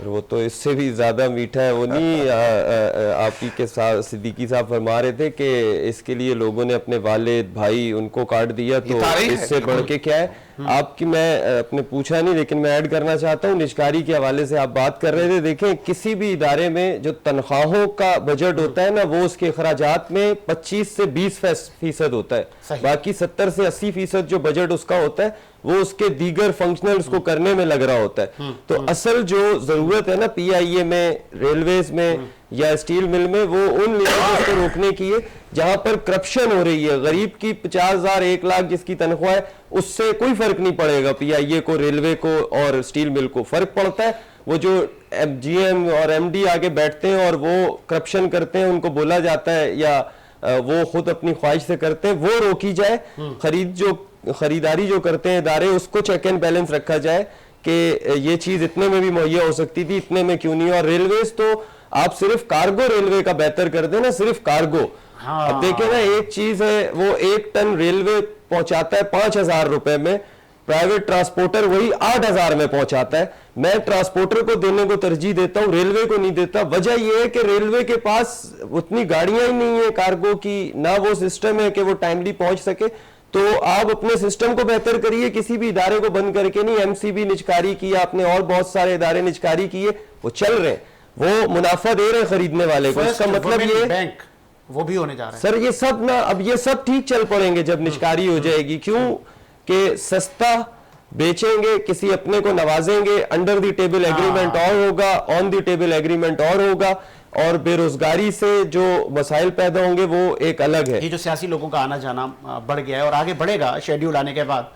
वो तो इससे भी ज्यादा मीठा है। वो नहीं आप ही के साथ सिद्दीकी साहब फरमा रहे थे कि इसके लिए लोगों ने अपने वालिद भाई उनको काट दिया, तो इससे बढ़ के क्या है आपकी, मैं अपने पूछा नहीं लेकिन मैं ऐड करना चाहता हूँ, निजकारी के हवाले से आप बात कर रहे थे। देखें किसी भी इदारे में जो तनख्वाहों का बजट होता है ना, वो उसके अखराजात में 25 से 20% होता है, बाकी 70 से 80% जो बजट उसका होता है वो उसके दीगर फंक्शनल्स को करने में लग रहा होता है। तो असल जो जरूरत है ना पीआईए में, रेलवेज में या स्टील मिल में, वो उन लीकेजेस को रोकने की है जहां पर करप्शन हो रही है। गरीब की 50,000 1 लाख जिसकी तनख्वाह है, उससे कोई फर्क नहीं पड़ेगा पीआईए को, रेलवे को और स्टील मिल को। फर्क पड़ता है वो जो जीएम और एमडी आगे बैठते हैं और वो करप्शन करते हैं, उनको बोला जाता है या वो खुद अपनी ख्वाहिश से करते हैं, वो रोकी जाए। खरीदारी जो करते हैं इदारे, उसको चेक एंड बैलेंस रखा जाए कि ये चीज इतने में भी मुहैया हो सकती थी, इतने में क्यों नहीं। और रेलवेज तो आप सिर्फ कार्गो रेलवे का बेहतर कर देना, सिर्फ कार्गो। हाँ। अब देखें ना, एक चीज है वो 1 टन रेलवे पहुंचाता है 5,000 रुपए में, प्राइवेट ट्रांसपोर्टर वही 8,000 में पहुंचाता है। मैं ट्रांसपोर्टर को देने को तरजीह देता हूं, रेलवे को नहीं देता। वजह यह है कि रेलवे के पास उतनी गाड़ियां ही नहीं है कार्गो की, ना वो सिस्टम है कि वो टाइमली पहुंच सके। तो आप अपने सिस्टम को बेहतर करिए, किसी भी इदारे को बंद करके नहीं। एमसीबी निजकारी की, आपने और बहुत सारे इदारे निजकारी किए, वो चल रहे हैं, वो मुनाफा दे रहे हैं खरीदने वाले को। इसका मतलब ये बैंक वो भी होने जा रहा है सर, ये सब ना, अब ये सब ठीक चल पड़ेंगे जब निजकारी हो जाएगी। क्यों कि सस्ता बेचेंगे, किसी अपने को नवाजेंगे, अंडर द टेबल एग्रीमेंट और होगा, ऑन द टेबल एग्रीमेंट और होगा, और बेरोजगारी से जो मसाइल पैदा होंगे वो एक अलग है। ये जो सियासी लोगों का आना जाना बढ़ गया है और आगे बढ़ेगा शेड्यूल आने के बाद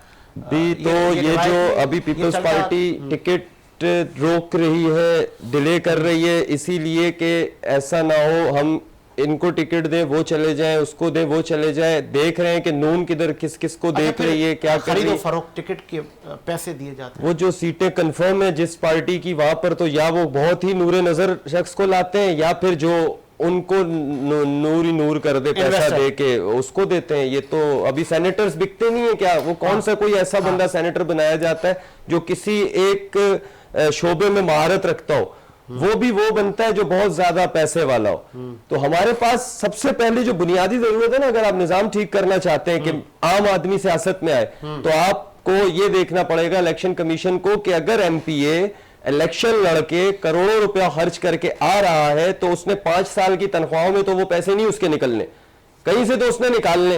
भी। तो ये जो अभी पीपल्स पार्टी टिकट रोक रही है, डिले कर रही है, इसीलिए कि ऐसा ना हो हम इनको टिकट दें वो चले जाएं, उसको दें वो चले जाएं। देख रहे हैं कि नून किधर किस किस को देख रही है, क्या कर रही है। फरोख्त टिकट के पैसे दिए जाते हैं। वो जो सीटें कंफर्म है जिस पार्टी की, वहां पर तो या वो बहुत ही नूरे नजर शख्स को लाते हैं, या फिर जो उनको नूर ही नूर कर दे पैसा दे के उसको देते हैं। ये तो अभी सेनेटर्स बिकते नहीं है क्या? वो कौन सा कोई ऐसा बंदा सेनेटर बनाया जाता है जो किसी एक शोबे में महारत रखता हो, वो भी वो बनता है जो बहुत ज्यादा पैसे वाला हो। तो हमारे पास सबसे पहले जो बुनियादी जरूरत है ना, अगर आप निजाम ठीक करना चाहते हैं कि आम आदमी सियासत में आए, तो आपको ये देखना पड़ेगा इलेक्शन कमीशन को कि अगर एमपीए इलेक्शन लड़के करोड़ों रुपया खर्च करके आ रहा है, तो उसने 5 साल की तनख्वाहों में तो वो पैसे नहीं उसके निकलने, कहीं से तो उसने निकालने।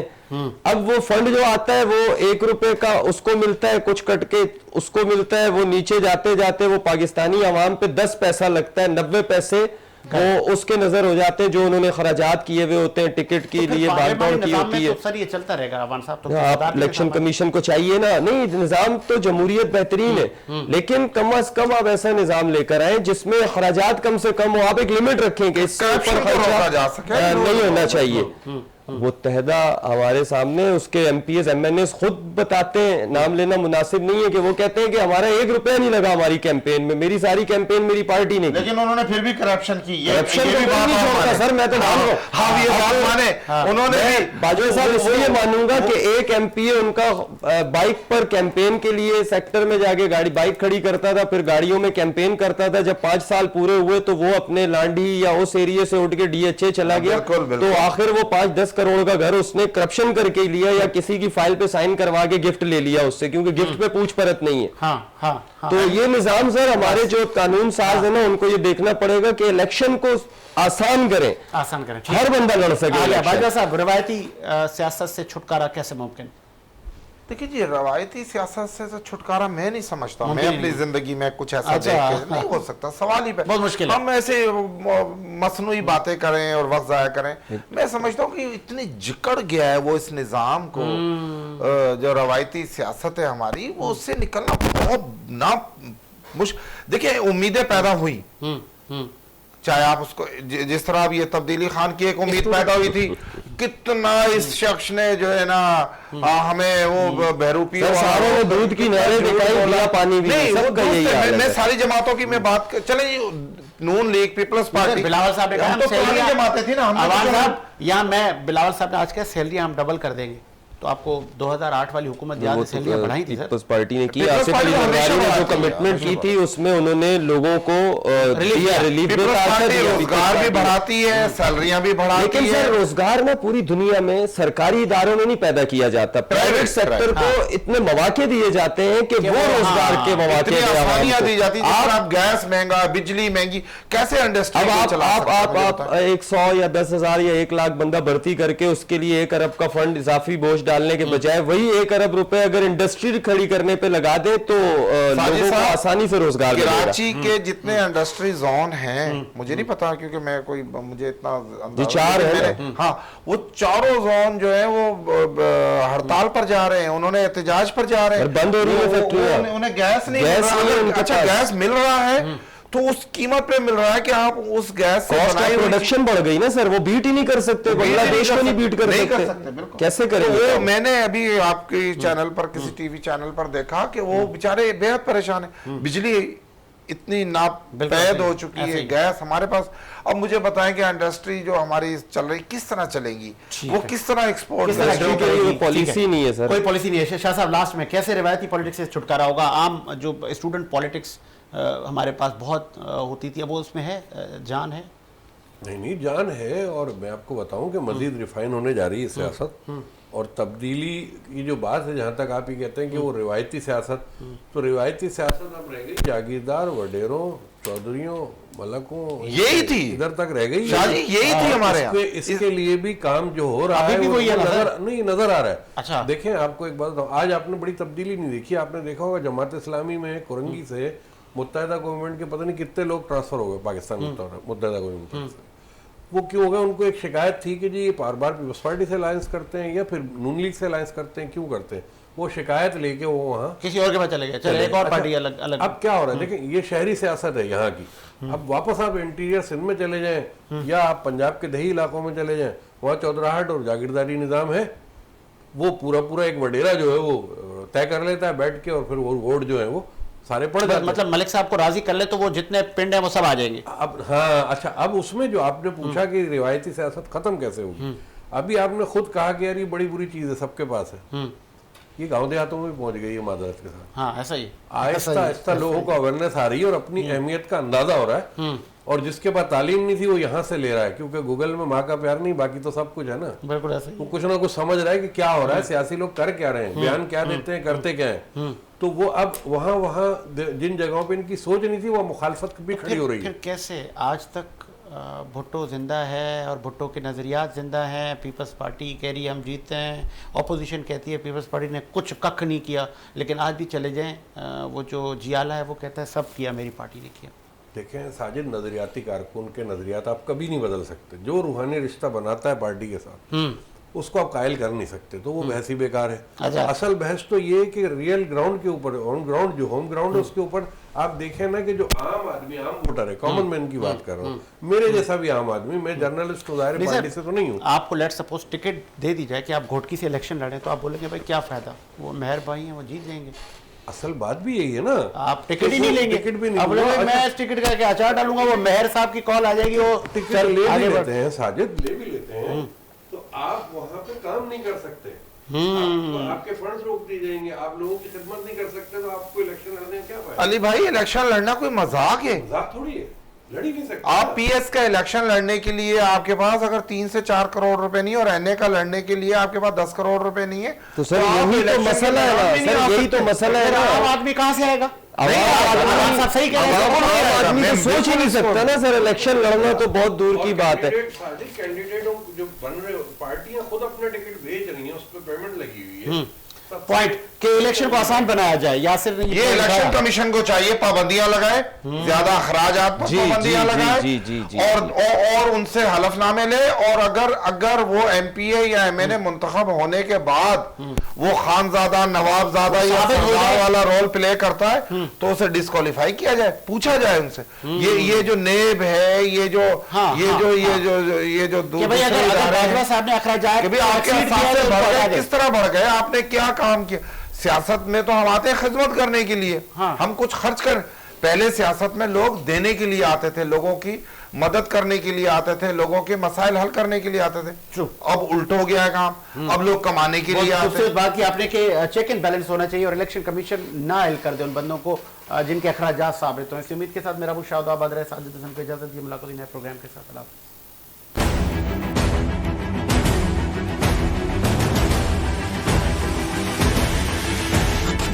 अब वो फंड जो आता है वो 1 रुपए का उसको मिलता है, कुछ कट के उसको मिलता है, वो नीचे जाते जाते वो पाकिस्तानी अवाम पे 10 पैसा लगता है, 90 पैसे वो उसके नजर हो जाते हैं जो उन्होंने खराजात किए हुए होते हैं, टिकट के लिए भागदौड़ की होती है। तो सर ये चलता रहेगा अवान साहब, तो आप इलेक्शन कमीशन को चाहिए ना, नहीं निजाम तो जमहूरियत बेहतरीन है, लेकिन कम अज कम आप ऐसा निजाम लेकर आए जिसमें खराजात कम से कम हो। आप एक लिमिट रखें कि इससे ऊपर खर्चा नहीं होना चाहिए। मुत्तहदा हमारे सामने उसके एमपीएस एमएनएस खुद बताते हैं, नाम लेना मुनासिब नहीं है, कि वो कहते हैं कि हमारा 1 रुपया नहीं लगा हमारी कैंपेन में, मेरी सारी कैंपेन मेरी पार्टी ने की। लेकिन उन्होंने फिर भी करप्शन की। करप्शन को नहीं छोड़ता सर, मैं तो मान रहा हूं। उन्होंने बाजवा साहब इसलिए मानूंगा कि एक एमपीए उनका बाइक पर कैंपेन के लिए सेक्टर में जाके गाड़ी बाइक खड़ी करता था, फिर गाड़ियों में कैंपेन करता था। जब 5 साल पूरे हुए तो वो अपने लांडी या उस एरिया से उठ के डीएचए चला गया। तो आखिर वो 5-10 करोड़ का घर उसने करप्शन करके लिया या किसी की फाइल पे साइन करवा के गिफ्ट ले लिया उससे, क्योंकि गिफ्ट पे पूछ परत नहीं है। हाँ, तो ये निजाम सर, हमारे जो कानून साज है ना, उनको ये देखना पड़ेगा कि इलेक्शन को आसान करें, हर बंदा लड़ सके। बाजवा साहब, रवायती सियासत से छुटकारा कैसे मुमकिन? देखिए जी, रवायती सियासत से तो छुटकारा मैं नहीं समझता। मैं अपनी जिंदगी में कुछ ऐसा नहीं हो सकता, सवाल ही बहुत मुश्किल है। हम ऐसे मसनूई बातें करें और वक्त जाया करें। मैं समझता हूँ कि इतनी जिकड़ गया है वो इस निजाम को, जो रवायती सियासत है हमारी, वो उससे निकलना बहुत ना मुश्किल। देखिए, उम्मीदें पैदा हुई, चाहे आप उसको जिस तरह अब ये तब्दीली खान की एक उम्मीद पैदा हुई थी, कितना इस शख्स ने जो है ना हमें वो बहरूपी सारों ने दूध की नहरें दिखाई, दिया पानी भी नहीं, सबका यही हाल है। मैं सारी जमातों की मैं बात चले, नून लीग, पीपल्स पार्टी, बिलावल साहब ने कहा हम तो पुरानी जमातें थी ना। अवान साहब, यहाँ मैं बिलावल साहब ने आज क्या सैलरी हम डबल कर देंगे, तो आपको 2008 वाली हुकूमत याद है, सैलरियां बढ़ाई थी पीपल्स पार्टी ने की। आसिफ अली जरदारी ने जो कमिटमेंट की थी उसमें उन्होंने लोगों को रिलीफ रोजगार भी बढ़ाती है, सैलरियां भी बढ़ाती है। लेकिन सर, रोजगार ना पूरी दुनिया में सरकारी इदारों में नहीं पैदा किया जाता, प्राइवेट सेक्टर को इतने मौके दिए जाते हैं कि वो रोजगार के मौके दी जाती है। आप गैस महंगा, बिजली महंगी, कैसे इंडस्ट्री आप 100 या 10,000 या 1 लाख बंदा भर्ती करके उसके लिए 1 अरब का फंड इजाफी बोझ डालने के बजाय वही 1 अरब रुपए अगर इंडस्ट्री खड़ी करने पे लगा दे तो लोगों को आसानी से रोजगार मिलेगा। कराची के जितने इंडस्ट्री जोन हैं, मुझे नहीं पता क्योंकि मैं कोई, मुझे इतना अंदाजा 4 है। हाँ, वो चारों जोन जो है वो हड़ताल पर जा रहे हैं, उन्होंने एहतजाज पर जा रहे हैं, बंद हो रही है फैक्ट्रियां, उन्हें गैस नहीं मिल रहा। अच्छा, गैस मिल रहा है तो उस कीमत पे मिल रहा है कि आप उस गैस से कॉस्ट ऑफ प्रोडक्शन बढ़ गई ना सर, वो बीट ही नहीं कर सकते, बांग्लादेश को नहीं बीट कर सकते, बिल्कुल कैसे करेंगे? तो मैंने अभी आपके चैनल पर, किसी टीवी चैनल पर देखा कि वो बेचारे बेहद परेशान है, बिजली इतनी नापैद हो चुकी है, गैस हमारे पास। अब मुझे बताएं कि इंडस्ट्री जो हमारी चल रही किस तरह चलेगी, वो किस तरह एक्सपोर्ट कोई पॉलिसी नहीं है सर, कोई पॉलिसी नहीं है। शाह साहब, लास्ट में कैसे रिवायती पॉलिटिक्स से छुटकारा होगा? आम जो स्टूडेंट पॉलिटिक्स हमारे पास बहुत होती थी, अब वो उसमें है जान है? नहीं, जान है। और मैं आपको बताऊं कि मजीद रिफाइन होने जा रही है सियासत और तब्दीली की जो बात है, जहाँ तक आप ये कहते हैं कि वो रिवायती सियासत, तो रिवायती सियासत अब रह गई जागीरदार, वडेरों, चौधरियों, मलकों, यही थी, इधर तक रह गई, यही थी हमारे यहाँ। इसके लिए भी काम जो हो रहा है वो नजर आ रहा है। अच्छा, देखें, आपको एक बात बताऊं, आज आपने बड़ी तब्दीली नहीं देखी। आपने देखा होगा जमात इस्लामी में कुरंगी से मुत्तहिदा गवर्नमेंट के पता नहीं कितने लोग ट्रांसफर हो गए पाकिस्तान मुत्तहिदा गवर्नमेंट से। वो क्यों हो गया? उनको एक शिकायत थी कि जी ये बार बार पीपल्स पार्टी से अलायंस करते हैं या फिर नून लीग से अलायंस करते हैं, क्यों करते हैं? वो शिकायत लेके वो वहाँ किसी और के पास चले गए, चले एक और पार्टी अलग अलग। अब क्या हो रहा है देखें, ये शहरी सियासत है यहाँ की। अब वापस आप इंटीरियर सिंध में चले जाएं या आप पंजाब के दही इलाकों में चले जाएं, वहाँ चौधराहट और जागीरदारी निज़ाम है। वो पूरा एक वडेरा जो है वो तय कर लेता है बैठ के, और फिर वो वोट जो है वो सारे पड़ जाते हैं। मतलब मलिक साहब को राजी कर ले तो वो जितने पिंड है वो सब आ जाएंगे। अब हाँ, अच्छा, अब उसमें जो आपने पूछा कि रिवायती सियासत खत्म कैसे होगी, अभी आपने खुद कहा कि यार ये बड़ी बुरी चीज है, सबके पास है, ये गांव देहातों में पहुंच गई है मादरत के साथ। हाँ, ऐसा ही आहिस्ता आहिस्ता लोगों को अवेयरनेस आ रही है और अपनी अहमियत का अंदाजा हो रहा है। और जिसके पास तालीम नहीं थी वो यहाँ से ले रहा है, क्योंकि गूगल में माँ का प्यार नहीं, बाकी तो सब कुछ है ना। बिल्कुल ऐसा ही। वो कुछ ना कुछ समझ रहा है कि क्या हो रहा है, सियासी लोग कर क्या रहे हैं, बयान क्या देते हैं, करते क्या है। तो वो अब वहाँ जिन जगहों पे इनकी सोच नहीं थी, वो मुखालफत भी खड़ी हो रही है। फिर कैसे आज तक भुट्टो जिंदा है और भुट्टो के नज़रियात जिंदा हैं? पीपल्स पार्टी कह रही है हम जीतते हैं, ऑपोजिशन कहती है पीपल्स पार्टी ने कुछ कख नहीं किया। लेकिन आज भी चले जाएं, वो जो जियाला है वो कहता है सब किया, मेरी पार्टी ने किया। देखें साजिद, नजरियाती कारकुन के नजरियात आप कभी नहीं बदल सकते। जो रूहानी रिश्ता बनाता है पार्टी के साथ उसको आप कायल कर नहीं सकते, तो वो बहस ही बेकार है। अच्छा। असल बहस तो ये है कि रियल ग्राउंड के ऊपर, ऑन ग्राउंड जो होम ग्राउंड है उसके ऊपर आप देखें ना कि जो आम आदमी, आम वोटर है, कॉमन मैन की बात कर रहा हूँ, मेरे जैसा भी आम आदमी, मैं जर्नलिस्ट तो ज़ाहिर पार्टी से तो नहीं हूँ। आपको लेट सपोज टिकट दे दी जाए कि आप घोटकी से इलेक्शन लड़े, तो आप बोलेंगे भाई क्या फायदा, वो मेहर भाई हैं, वो जीत जाएंगे। असल बात भी यही है ना, आप टिकट ही नहीं लेंगे, टिकट भी नहीं, अब मैं इस टिकट का क्या अचार डालूंगा, वो मेहर साहब की कॉल आ जाएगी, वो टिकट ले भी लेते हैं साजिद, ले भी लेते हैं, तो आप वहाँ पे काम नहीं कर सकते, आपके फंड्स रोक दिए जाएंगे, आप लोगों की खिदमत नहीं कर सकते, तो आपको इलेक्शन लड़ने में क्या फायदा? अली भाई, इलेक्शन लड़ना कोई मजाक है? मजाक थोड़ी है, लड़ ही नहीं सकते। आप पीएस का इलेक्शन लड़ने के लिए आपके पास अगर 3 से 4 करोड़ रुपए नहीं, और एनए का लड़ने के लिए आपके पास 10 करोड़ रुपए नहीं है, तो सर यही तो मसला है ना सर, यही तो मसला है ना। आम आदमी कहाँ से आएगा? सही कह रहे हैं, आदमी तो सोच ही नहीं सकता ना सर, इलेक्शन लड़ना तो बहुत दूर की बात है। कैंडिडेटों जो बन रहे, पार्टियां खुद अपने टिकट भेज रही हैं, उस पर पेमेंट लगी हुई है। पॉइंट कि इलेक्शन को आसान बनाया जाए, यासिर ने ये इलेक्शन कमीशन को चाहिए पाबंदियां लगाए, ज्यादा अखराजात पर पाबंदियां लगाए, और उनसे हलफनामे ले, और अगर वो एमपीए या एमएनए मुंतखब होने के बाद वो खानजादा, नवाबजादा या सरदार वाला रोल प्ले करता है, तो उसे डिस्क्वालीफाई किया जाए, पूछा जाए उनसे, ये जो नेब है, ये जो किस तरह बढ़ गए, आपने क्या काम किया? सियासत में तो हम आते हैं खिदमत करने के लिए, हम कुछ खर्च कर, पहले सियासत में लोग देने के लिए आते थे, लोगों की मदद करने के लिए आते थे, लोगों के मसाइल हल करने के लिए आते थे। अब उल्ट हो गया है काम, अब लोग कमाने के लिए आते हैं। बात की आपने कि चेक एंड बैलेंस होना चाहिए और इलेक्शन कमीशन ना हेल्प कर दे उन बंदों को जिनके अखराजात साबित हो। इस उम्मीद के साथ मेरा वो शाहद आबाद रहे, साजिद हसन को इजाजत दी, मुलाकात नए प्रोग्राम के साथ।